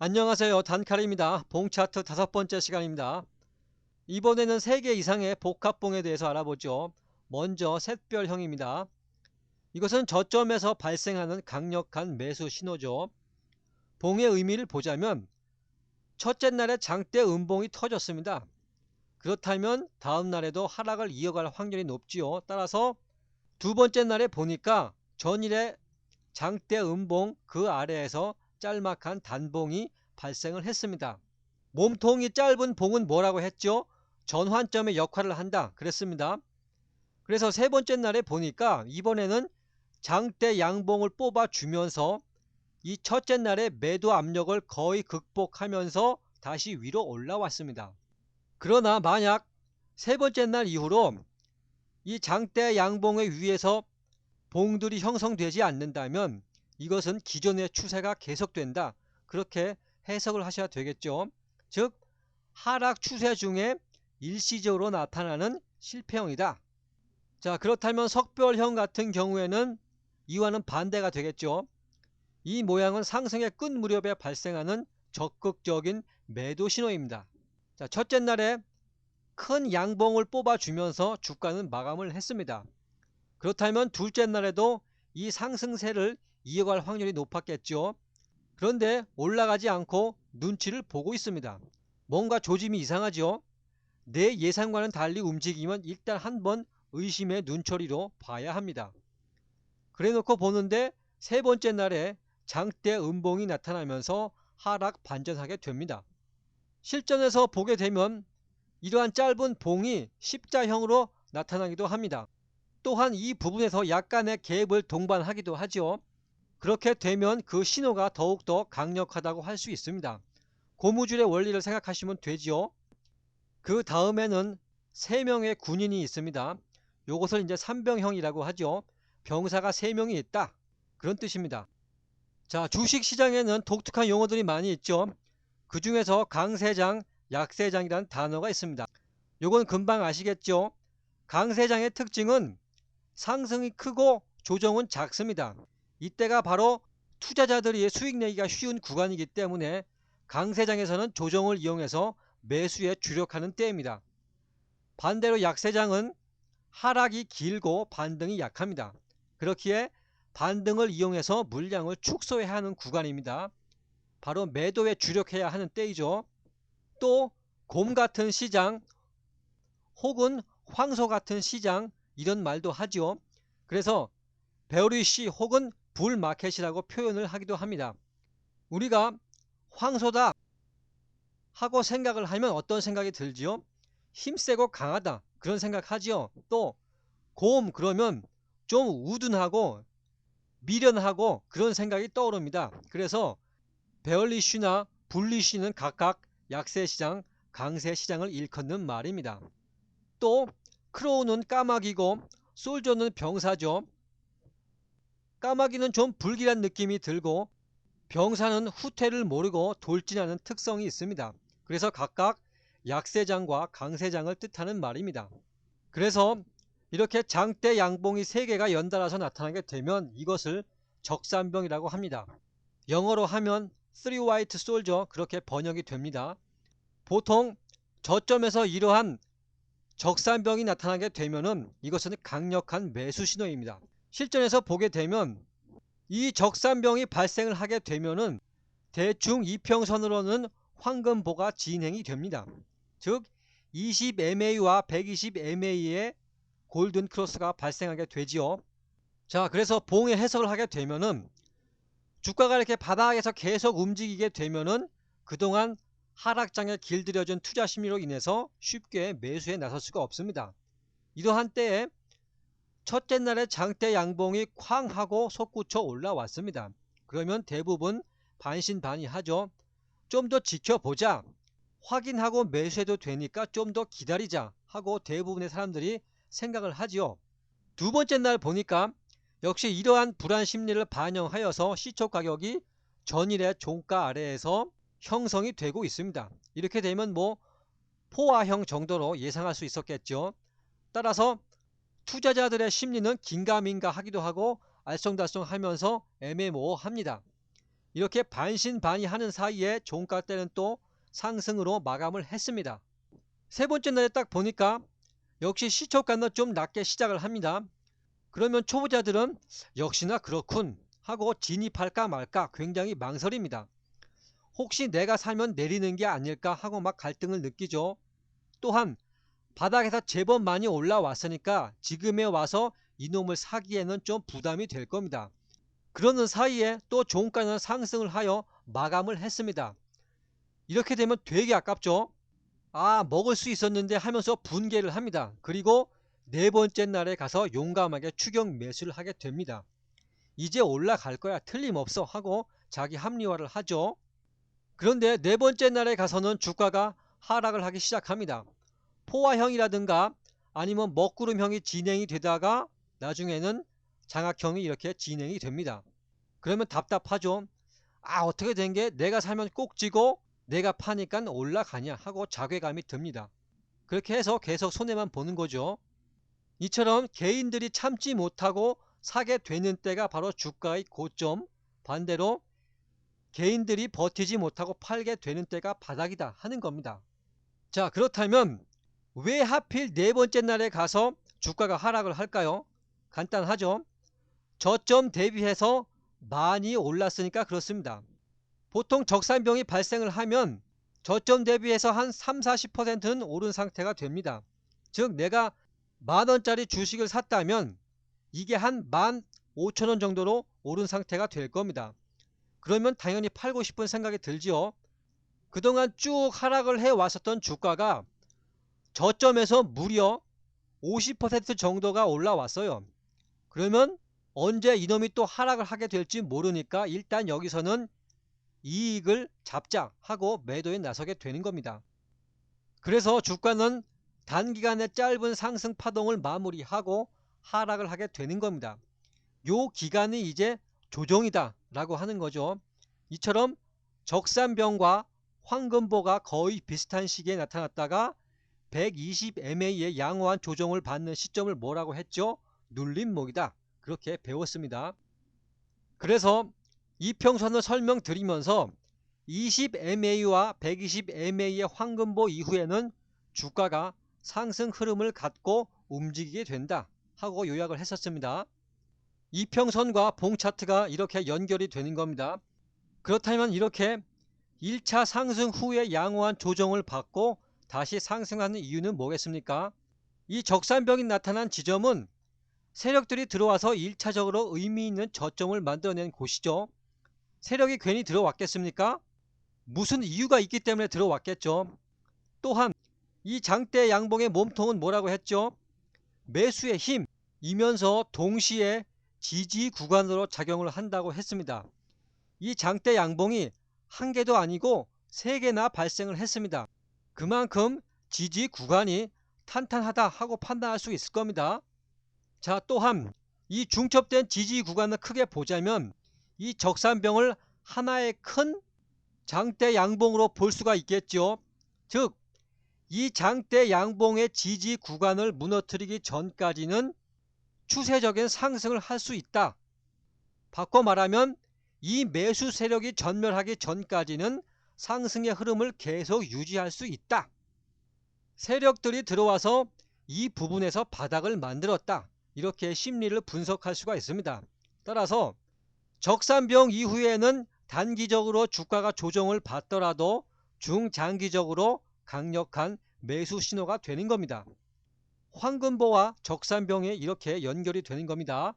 안녕하세요. 단칼입니다. 봉차트 5번째 시간입니다. 이번에는 3개 이상의 복합봉에 대해서 알아보죠. 먼저 샛별형입니다. 이것은 저점에서 발생하는 강력한 매수 신호죠. 봉의 의미를 보자면 첫째 날에 장대 음봉이 터졌습니다. 그렇다면 다음 날에도 하락을 이어갈 확률이 높지요. 따라서 두 번째 날에 보니까 전일에 장대 음봉 그 아래에서 짤막한 단봉이 발생을 했습니다. 몸통이 짧은 봉은 뭐라고 했죠? 전환점의 역할을 한다 그랬습니다. 그래서 세 번째 날에 보니까 이번에는 장대 양봉을 뽑아주면서 이 첫째 날의 매도 압력을 거의 극복하면서 다시 위로 올라왔습니다. 그러나 만약 세 번째 날 이후로 이 장대 양봉의 위에서 봉들이 형성되지 않는다면 이것은 기존의 추세가 계속된다, 그렇게 해석을 하셔야 되겠죠. 즉 하락 추세 중에 일시적으로 나타나는 실패형이다. 자, 그렇다면 석별형 같은 경우에는 이와는 반대가 되겠죠. 이 모양은 상승의 끝 무렵에 발생하는 적극적인 매도 신호입니다. 자, 첫째 날에 큰 양봉을 뽑아주면서 주가는 마감을 했습니다. 그렇다면 둘째 날에도 이 상승세를 이어갈 확률이 높았겠죠. 그런데 올라가지 않고 눈치를 보고 있습니다. 뭔가 조짐이 이상하죠. 내 예상과는 달리 움직이면 일단 한번 의심의 눈초리로 봐야 합니다. 그래놓고 보는데 세 번째 날에 장대 음봉이 나타나면서 하락 반전하게 됩니다. 실전에서 보게 되면 이러한 짧은 봉이 십자형으로 나타나기도 합니다. 또한 이 부분에서 약간의 갭을 동반하기도 하죠. 그렇게 되면 그 신호가 더욱더 강력하다고 할 수 있습니다. 고무줄의 원리를 생각하시면 되지요. 그 다음에는 3명의 군인이 있습니다. 요것을 이제 삼병형이라고 하죠. 병사가 3명이 있다, 그런 뜻입니다. 자, 주식시장에는 독특한 용어들이 많이 있죠. 그 중에서 강세장, 약세장이라는 단어가 있습니다. 요건 금방 아시겠죠. 강세장의 특징은 상승이 크고 조정은 작습니다. 이때가 바로 투자자들이 수익 내기가 쉬운 구간이기 때문에 강세장에서는 조정을 이용해서 매수에 주력하는 때입니다. 반대로 약세장은 하락이 길고 반등이 약합니다. 그렇기에 반등을 이용해서 물량을 축소해야 하는 구간입니다. 바로 매도에 주력해야 하는 때이죠. 또 곰 같은 시장 혹은 황소 같은 시장, 이런 말도 하죠. 그래서 베어리시 혹은 불마켓이라고 표현을 하기도 합니다. 우리가 황소다 하고 생각을 하면 어떤 생각이 들지요? 힘세고 강하다, 그런 생각하지요. 또 곰 그러면 좀 우둔하고 미련하고 그런 생각이 떠오릅니다. 그래서 베어리쉬나 불리쉬는 각각 약세시장, 강세시장을 일컫는 말입니다. 또 크로우는 까마귀고 솔저는 병사죠. 까마귀는 좀 불길한 느낌이 들고 병사는 후퇴를 모르고 돌진하는 특성이 있습니다. 그래서 각각 약세장과 강세장을 뜻하는 말입니다. 그래서 이렇게 장대 양봉이 3개가 연달아서 나타나게 되면 이것을 적산병이라고 합니다. 영어로 하면 Three White Soldier, 그렇게 번역이 됩니다. 보통 저점에서 이러한 적산병이 나타나게 되면은 이것은 강력한 매수 신호입니다. 실전에서 보게 되면 이 적산병이 발생을 하게 되면은 대충 이평선으로는 황금보가 진행이 됩니다. 즉 20MA와 120MA의 골든 크로스가 발생하게 되지요. 자, 그래서 봉의 해석을 하게 되면은 주가가 이렇게 바닥에서 계속 움직이게 되면은 그동안 하락장에 길들여진 투자 심리로 인해서 쉽게 매수에 나설 수가 없습니다. 이러한 때에 첫째 날에 장대 양봉이 쾅 하고 솟구쳐 올라왔습니다. 그러면 대부분 반신반의하죠. 좀 더 지켜보자, 확인하고 매수해도 되니까 좀 더 기다리자 하고 대부분의 사람들이 생각을 하지요. 두 번째 날 보니까 역시 이러한 불안 심리를 반영하여서 시초 가격이 전일의 종가 아래에서 형성이 되고 있습니다. 이렇게 되면 뭐 포화형 정도로 예상할 수 있었겠죠. 따라서 투자자들의 심리는 긴가민가 하기도 하고 알쏭달쏭 하면서 애매모호합니다. 이렇게 반신반의하는 사이에 종가대는 또 상승으로 마감을 했습니다. 세 번째 날에 딱 보니까 역시 시초가는 좀 낮게 시작을 합니다. 그러면 초보자들은 역시나 그렇군 하고 진입할까 말까 굉장히 망설입니다. 혹시 내가 사면 내리는 게 아닐까 하고 막 갈등을 느끼죠. 또한 바닥에서 제법 많이 올라왔으니까 지금에 와서 이놈을 사기에는 좀 부담이 될 겁니다. 그러는 사이에 또 종가는 상승을 하여 마감을 했습니다. 이렇게 되면 되게 아깝죠. 아, 먹을 수 있었는데 하면서 분개를 합니다. 그리고 네 번째 날에 가서 용감하게 추격 매수를 하게 됩니다. 이제 올라갈 거야 틀림없어 하고 자기 합리화를 하죠. 그런데 네 번째 날에 가서는 주가가 하락을 하기 시작합니다. 포화형이라든가 아니면 먹구름형이 진행이 되다가 나중에는 장악형이 이렇게 진행이 됩니다. 그러면 답답하죠. 아, 어떻게 된 게 내가 사면 꼭 지고 내가 파니까 올라가냐 하고 자괴감이 듭니다. 그렇게 해서 계속 손해만 보는 거죠. 이처럼 개인들이 참지 못하고 사게 되는 때가 바로 주가의 고점, 반대로 개인들이 버티지 못하고 팔게 되는 때가 바닥이다 하는 겁니다. 자, 그렇다면 왜 하필 네 번째 날에 가서 주가가 하락을 할까요? 간단하죠. 저점 대비해서 많이 올랐으니까 그렇습니다. 보통 적산병이 발생을 하면 저점 대비해서 한 30~40%는 오른 상태가 됩니다. 즉 내가 만원짜리 주식을 샀다면 이게 한 15,000원 정도로 오른 상태가 될 겁니다. 그러면 당연히 팔고 싶은 생각이 들지요. 그동안 쭉 하락을 해왔었던 주가가 저점에서 무려 50% 정도가 올라왔어요. 그러면 언제 이놈이 또 하락을 하게 될지 모르니까 일단 여기서는 이익을 잡자 하고 매도에 나서게 되는 겁니다. 그래서 주가는 단기간의 짧은 상승 파동을 마무리하고 하락을 하게 되는 겁니다. 요 기간이 이제 조정이다 라고 하는 거죠. 이처럼 적산병과 황금보가 거의 비슷한 시기에 나타났다가 120MA의 양호한 조정을 받는 시점을 뭐라고 했죠? 눌림목이다. 그렇게 배웠습니다. 그래서 이평선을 설명드리면서 20MA와 120MA의 황금보 이후에는 주가가 상승 흐름을 갖고 움직이게 된다 하고 요약을 했었습니다. 이평선과 봉차트가 이렇게 연결이 되는 겁니다. 그렇다면 이렇게 1차 상승 후에 양호한 조정을 받고 다시 상승하는 이유는 뭐겠습니까? 이 적산병이 나타난 지점은 세력들이 들어와서 1차적으로 의미 있는 저점을 만들어낸 곳이죠. 세력이 괜히 들어왔겠습니까? 무슨 이유가 있기 때문에 들어왔겠죠. 또한 이 장대 양봉의 몸통은 뭐라고 했죠? 매수의 힘이면서 동시에 지지 구간으로 작용을 한다고 했습니다. 이 장대 양봉이 한 개도 아니고 세 개나 발생을 했습니다. 그만큼 지지 구간이 탄탄하다 하고 판단할 수 있을 겁니다. 자, 또한 이 중첩된 지지 구간을 크게 보자면 이 적산병을 하나의 큰 장대 양봉으로 볼 수가 있겠죠. 즉 이 장대 양봉의 지지 구간을 무너뜨리기 전까지는 추세적인 상승을 할 수 있다. 바꿔 말하면 이 매수 세력이 전멸하기 전까지는 상승의 흐름을 계속 유지할 수 있다. 세력들이 들어와서 이 부분에서 바닥을 만들었다. 이렇게 심리를 분석할 수가 있습니다. 따라서 적산병 이후에는 단기적으로 주가가 조정을 받더라도 중장기적으로 강력한 매수 신호가 되는 겁니다. 황금보와 적산병이 이렇게 연결이 되는 겁니다.